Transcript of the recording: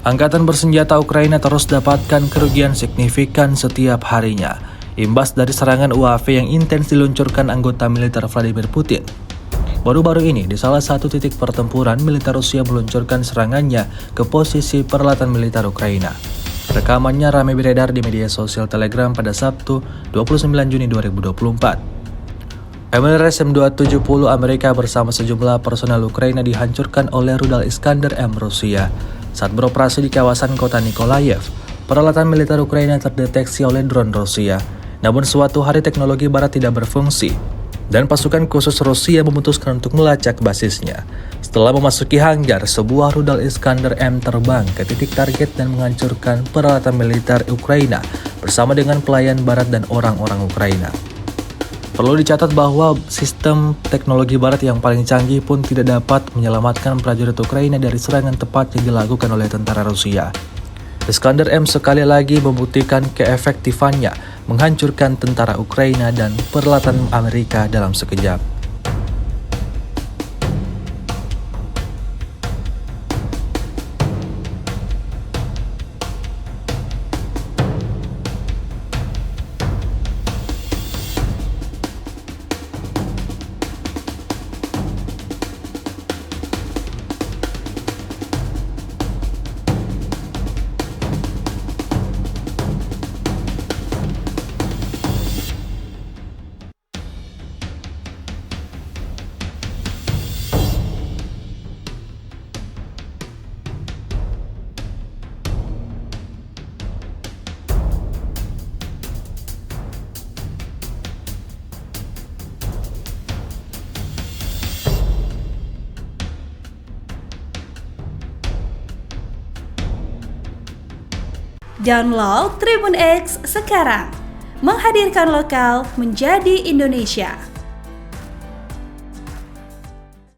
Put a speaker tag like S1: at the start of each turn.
S1: Angkatan bersenjata Ukraina terus dapatkan kerugian signifikan setiap harinya, imbas dari serangan UAV yang intens diluncurkan anggota militer Vladimir Putin. Baru-baru ini, di salah satu titik pertempuran, militer Rusia meluncurkan serangannya ke posisi peralatan militer Ukraina. Rekamannya ramai beredar di media sosial Telegram pada Sabtu, 29 Juni 2024. MLRS M270 Amerika bersama sejumlah personel Ukraina dihancurkan oleh rudal Iskander-M Rusia saat beroperasi di kawasan kota Nikolayev. Peralatan militer Ukraina terdeteksi oleh drone Rusia, namun suatu hari teknologi barat tidak berfungsi, dan pasukan khusus Rusia memutuskan untuk melacak basisnya. Setelah memasuki hanggar, sebuah rudal Iskander-M terbang ke titik target dan menghancurkan peralatan militer Ukraina bersama dengan pelayan barat dan orang-orang Ukraina. Perlu dicatat bahwa sistem teknologi barat yang paling canggih pun tidak dapat menyelamatkan prajurit Ukraina dari serangan tepat yang dilakukan oleh tentara Rusia. Iskander-M sekali lagi membuktikan keefektifannya menghancurkan tentara Ukraina dan peralatan Amerika dalam sekejap.
S2: Download Tribun X sekarang, menghadirkan lokal menjadi Indonesia.